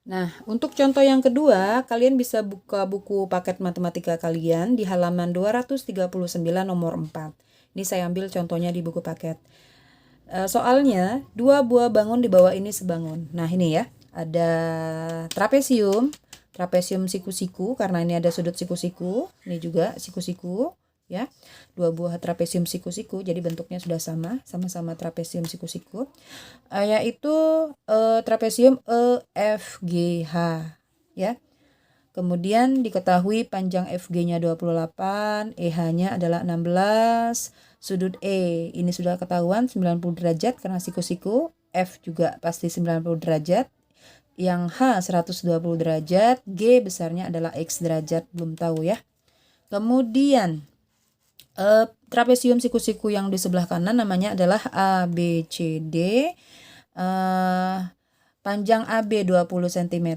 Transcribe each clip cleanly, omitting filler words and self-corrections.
Nah, untuk contoh yang kedua, kalian bisa buka buku paket matematika kalian di halaman 239 nomor 4. Ini saya ambil contohnya di buku paket. Soalnya, 2 buah bangun di bawah ini sebangun. Nah, ini ya, ada trapesium, trapesium siku-siku, karena ini ada sudut siku-siku. Ini juga siku-siku, ya. 2 buah trapesium siku-siku, jadi bentuknya sudah sama-sama trapesium siku-siku. Yaitu trapesium EFGH, ya. Kemudian diketahui panjang FG-nya 28, EH-nya adalah 16, sudut E ini sudah ketahuan 90 derajat karena siku-siku, F juga pasti 90 derajat, yang H 120 derajat, G besarnya adalah X derajat, belum tahu ya. Kemudian trapesium siku-siku yang di sebelah kanan namanya adalah ABCD. Panjang AB 20 cm,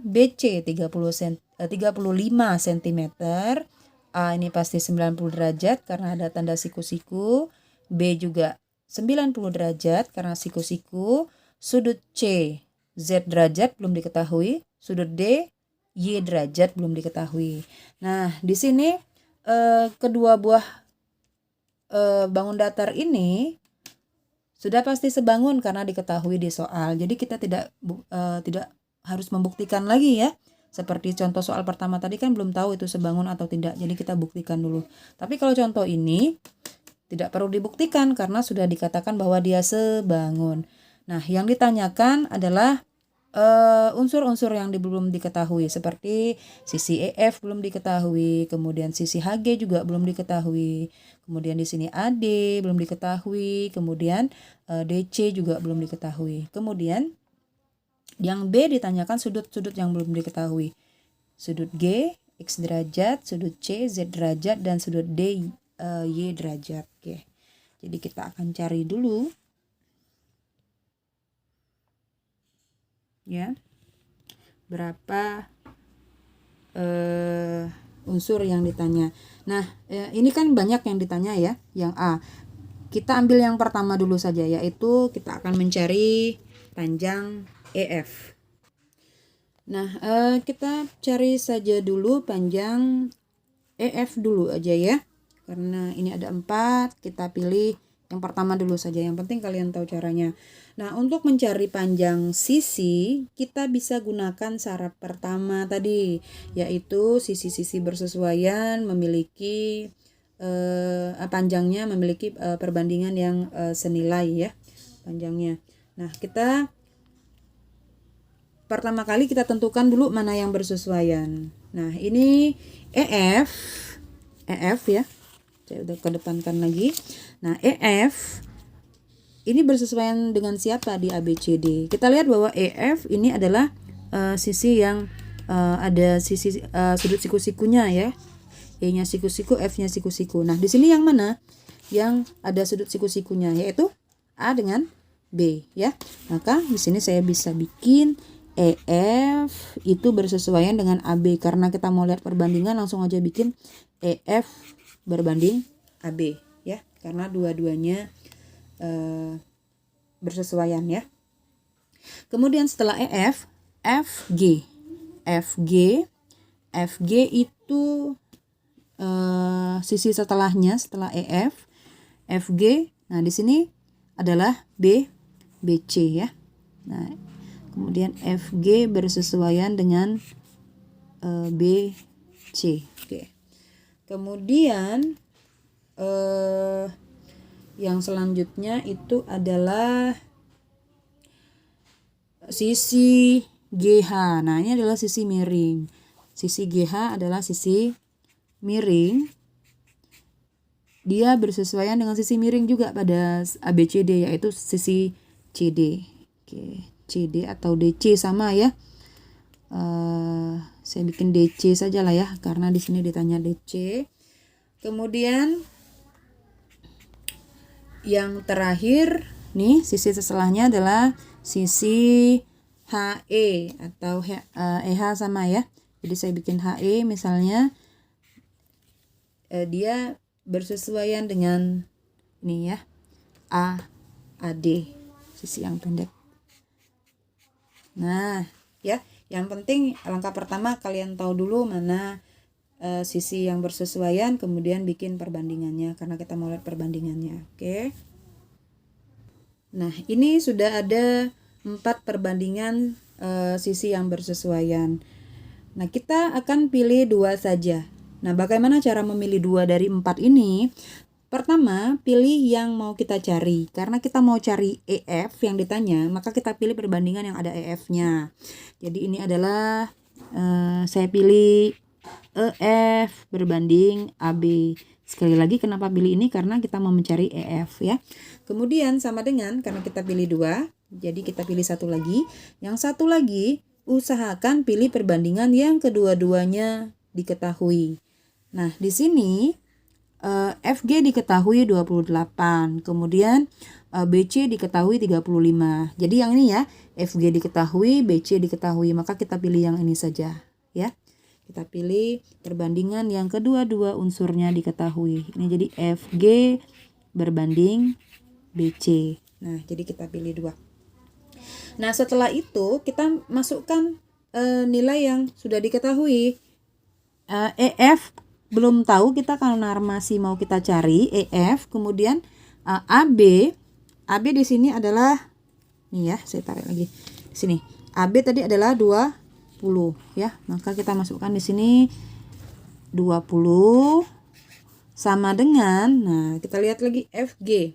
BC 35 cm. A ini pasti 90 derajat karena ada tanda siku-siku. B juga 90 derajat karena siku-siku. Sudut C Z derajat belum diketahui. Sudut D Y derajat belum diketahui. Nah, di sini kedua buah bangun datar ini sudah pasti sebangun karena diketahui di soal. Jadi kita tidak harus membuktikan lagi ya. Seperti contoh soal pertama tadi kan belum tahu itu sebangun atau tidak. Jadi kita buktikan dulu. Tapi kalau contoh ini tidak perlu dibuktikan karena sudah dikatakan bahwa dia sebangun. Nah, yang ditanyakan adalah unsur-unsur yang belum diketahui seperti sisi EF belum diketahui, kemudian sisi HG juga belum diketahui, kemudian di sini AD belum diketahui, kemudian DC juga belum diketahui. Kemudian yang B ditanyakan sudut-sudut yang belum diketahui. Sudut G X derajat, sudut C Z derajat, dan sudut D Y derajat. Oke. Jadi kita akan cari dulu. Ya, berapa unsur yang ditanya. Nah, ini kan banyak yang ditanya ya. Yang A, kita ambil yang pertama dulu saja, yaitu kita akan mencari panjang EF. Nah, kita cari saja dulu panjang EF dulu aja ya, karena ini ada 4, kita pilih yang pertama dulu saja, yang penting kalian tahu caranya. Nah, untuk mencari panjang sisi, kita bisa gunakan syarat pertama tadi, yaitu sisi-sisi bersesuaian memiliki panjangnya memiliki perbandingan yang senilai ya, panjangnya. Nah, pertama kali kita tentukan dulu mana yang bersesuaian. Nah, ini EF ya. Saya udah kedepankan lagi. Nah, EF ini bersesuaian dengan siapa di ABCD? Kita lihat bahwa EF ini adalah sisi yang ada sisi sudut siku-sikunya ya. E-nya siku-siku, F-nya siku-siku. Nah, di sini yang mana? Yang ada sudut siku-sikunya, yaitu A dengan B ya. Maka di sini saya bisa bikin EF itu bersesuaian dengan AB. Karena kita mau lihat perbandingan, langsung aja bikin EF berbanding AB ya. Karena dua-duanya bersesuaian ya. Kemudian setelah EF, FG itu sisi setelahnya setelah EF, FG. Nah, di sini adalah BC ya. Nah, kemudian FG bersesuaian dengan BC. Oke. Kemudian yang selanjutnya itu adalah sisi GH. Nah, ini adalah sisi miring. Sisi GH adalah sisi miring. Dia bersesuaian dengan sisi miring juga pada ABCD, yaitu sisi CD. Oke, CD atau DC sama ya. Saya bikin DC saja lah ya, karena di sini ditanya DC. Kemudian yang terakhir nih, sisi setelahnya adalah sisi HE atau EH sama ya. Jadi saya bikin HE misalnya, dia bersesuaian dengan ini ya, AD, sisi yang pendek. Nah, ya. Yang penting langkah pertama kalian tahu dulu mana sisi yang bersesuaian, kemudian bikin perbandingannya karena kita mau lihat perbandingannya. Oke. Nah, ini sudah ada 4 perbandingan sisi yang bersesuaian. Nah, kita akan pilih 2 saja. Nah, bagaimana cara memilih 2 dari 4 ini? Pertama, pilih yang mau kita cari. Karena kita mau cari EF yang ditanya, maka kita pilih perbandingan yang ada EF-nya. Jadi ini adalah saya pilih EF berbanding AB. Sekali lagi kenapa pilih ini? Karena kita mau mencari EF ya. Kemudian sama dengan karena kita pilih 2, jadi kita pilih satu lagi. Yang satu lagi usahakan pilih perbandingan yang kedua-duanya diketahui. Nah, di sini FG diketahui 28, kemudian BC diketahui 35. Jadi yang ini ya, FG diketahui, BC diketahui, maka kita pilih yang ini saja ya. Kita pilih perbandingan yang kedua-dua unsurnya diketahui. Ini jadi FG berbanding BC. Nah, jadi kita pilih 2. Nah, setelah itu kita masukkan nilai yang sudah diketahui. EF belum tahu, kita karena masih mau kita cari EF. Kemudian AB di sini adalah nih ya, saya tarik lagi di sini. AB tadi adalah 20 ya. Maka kita masukkan di sini 20 sama dengan, nah kita lihat lagi FG.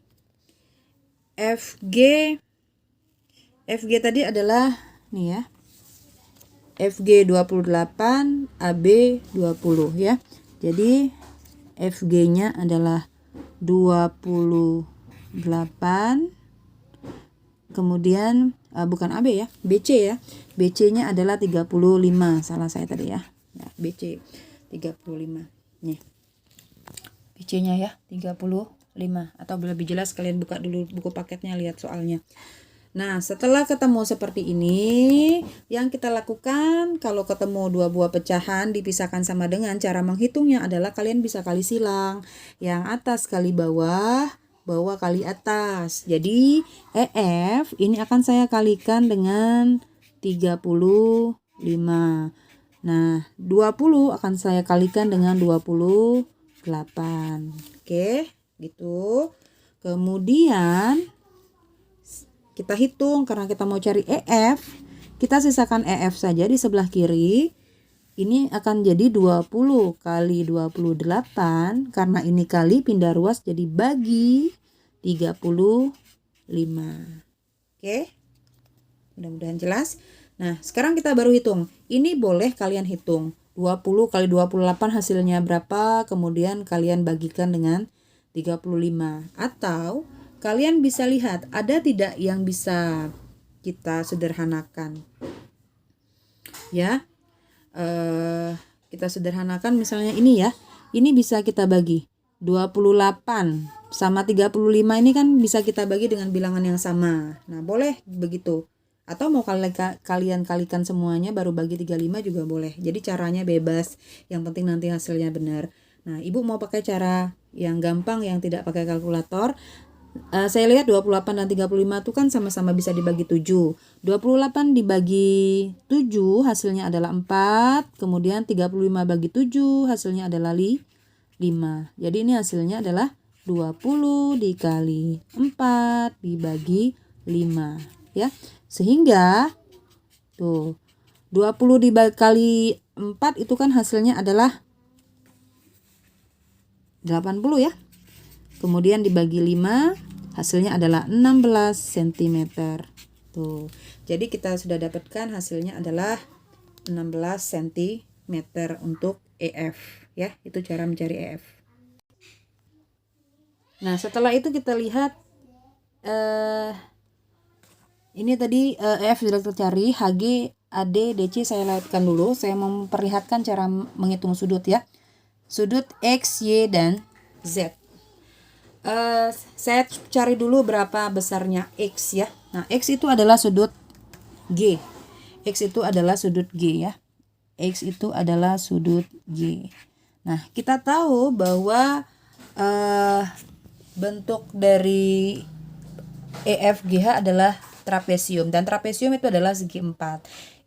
FG tadi adalah nih ya. FG 28, AB 20 ya. Jadi FG-nya adalah 28. Kemudian bukan AB ya, BC ya. BC-nya adalah 35. Salah saya tadi ya. BC 35. Nih. BC-nya ya 35. Atau lebih jelas kalian buka dulu buku paketnya, lihat soalnya. Nah, setelah ketemu seperti ini, yang kita lakukan kalau ketemu 2 buah pecahan dipisahkan sama dengan, cara menghitungnya adalah kalian bisa kali silang. Yang atas kali bawah, bawah kali atas. Jadi EF ini akan saya kalikan dengan 35. Nah, 20 akan saya kalikan dengan 28. Oke, gitu. Kemudian kita hitung karena kita mau cari EF, kita sisakan EF saja di sebelah kiri. Ini akan jadi 20 kali 28, karena ini kali pindah ruas jadi bagi 35. Oke, mudah-mudahan jelas. Nah, sekarang kita baru hitung. Ini boleh kalian hitung 20 kali 28 hasilnya berapa, kemudian kalian bagikan dengan 35. Atau kalian bisa lihat ada tidak yang bisa kita sederhanakan ya. Kita sederhanakan misalnya ini ya. Ini bisa kita bagi 28 sama 35, ini kan bisa kita bagi dengan bilangan yang sama. Nah, boleh begitu. Atau mau kalian kalikan semuanya baru bagi 35 juga boleh. Jadi caranya bebas, yang penting nanti hasilnya benar. Nah, Ibu mau pakai cara yang gampang yang tidak pakai kalkulator. Saya lihat 28 dan 35 itu kan sama-sama bisa dibagi 7. 28 dibagi 7 hasilnya adalah 4. Kemudian 35 bagi 7 hasilnya adalah 5. Jadi ini hasilnya adalah 20 dikali 4 dibagi 5 ya. Sehingga tuh 20 dikali 4 itu kan hasilnya adalah 80 ya. Kemudian dibagi 5 hasilnya adalah 16 cm. Tuh. Jadi kita sudah dapatkan hasilnya adalah 16 cm untuk EF ya. Itu cara mencari EF. Nah, setelah itu kita lihat ini tadi EF sudah tercari, HG, AD, DC saya lihatkan dulu. Saya memperlihatkan cara menghitung sudut ya. Sudut X, Y, dan Z. Saya cari dulu berapa besarnya X ya. Nah, X itu adalah sudut G. X itu adalah sudut G ya. X itu adalah sudut G. Nah, kita tahu bahwa bentuk dari EFGH adalah trapesium, dan trapesium itu adalah segi 4.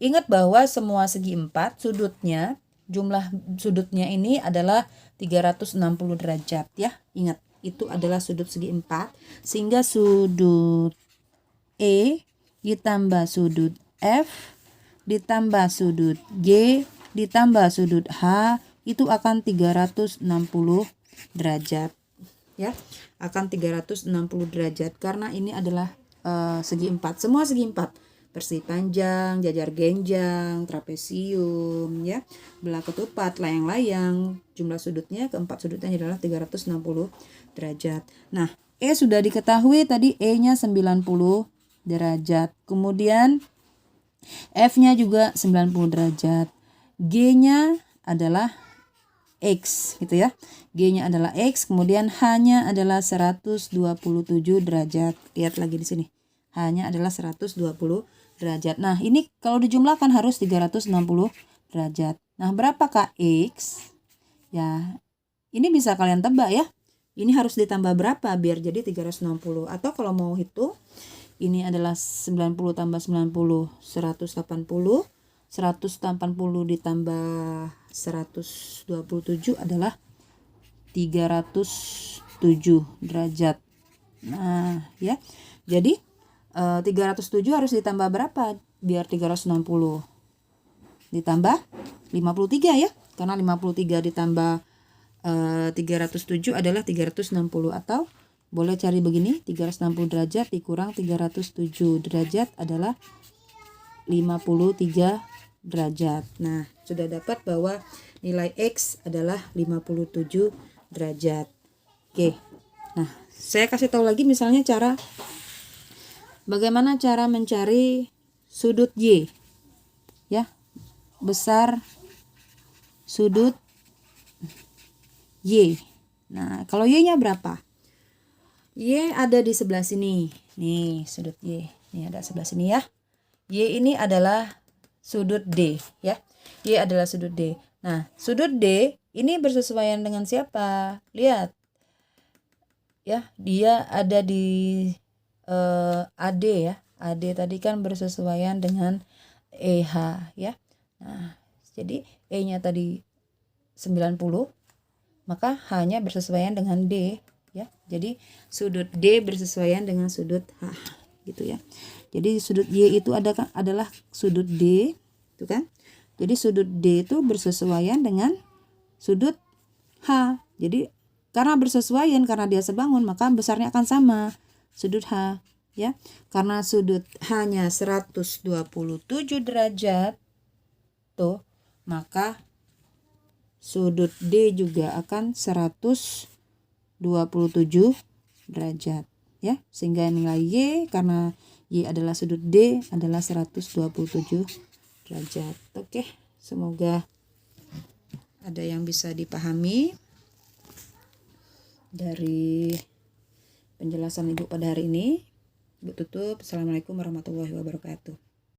Ingat bahwa semua segi 4 sudutnya, jumlah sudutnya ini adalah 360 derajat ya. Ingat, itu adalah sudut segi 4, sehingga sudut E ditambah sudut F ditambah sudut G ditambah sudut H itu akan 360 derajat ya. Akan 360 derajat karena ini adalah segi 4. Semua segi 4. Persegi panjang, jajar genjang, trapesium ya, belah ketupat, layang-layang, jumlah sudutnya keempat sudutnya adalah 360 derajat. Nah, E sudah diketahui tadi, E-nya 90 derajat. Kemudian F-nya juga 90 derajat. G-nya adalah X gitu ya. G-nya adalah X, kemudian H-nya adalah 127 derajat. Lihat lagi di sini. H-nya adalah 120 derajat. Nah, ini kalau dijumlahkan harus 360 derajat. Nah, berapakah X? Ya, ini bisa kalian tebak ya. Ini harus ditambah berapa biar jadi 360. Atau kalau mau hitung, ini adalah 90 tambah 90, 180. 180 ditambah 127 adalah 307 derajat. Nah, ya. Jadi 307 harus ditambah berapa biar 360? Ditambah 53 ya. Karena 53 ditambah 307 adalah 360, atau boleh cari begini, 360 derajat dikurang 307 derajat adalah 53 derajat. Nah, sudah dapat bahwa nilai X adalah 57 derajat. Oke. Nah, saya kasih tahu lagi misalnya bagaimana cara mencari sudut Y. Ya. Besar sudut Y. Nah, kalau Y-nya berapa? Y ada di sebelah sini. Nih, sudut Y. Ini ada sebelah sini ya. Y ini adalah sudut D ya. Y adalah sudut D. Nah, sudut D ini bersesuaian dengan siapa? Lihat. Ya, dia ada di AD ya. AD tadi kan bersesuaian dengan EH ya. Nah, jadi E-nya tadi 90, maka H-nya bersesuaian dengan D ya. Jadi sudut D bersesuaian dengan sudut H gitu ya. Jadi sudut Y itu adalah sudut D, itu kan? Jadi sudut D itu bersesuaian dengan sudut H. Jadi karena bersesuaian, karena dia sebangun, maka besarnya akan sama, sudut H ya. Karena sudut H-nya 127 derajat tuh, maka sudut D juga akan 127 derajat ya. Sehingga nilai Y, karena Y adalah sudut D, adalah 127 derajat. Oke, semoga ada yang bisa dipahami dari penjelasan Ibu pada hari ini. Ibu tutup. Assalamualaikum warahmatullahi wabarakatuh.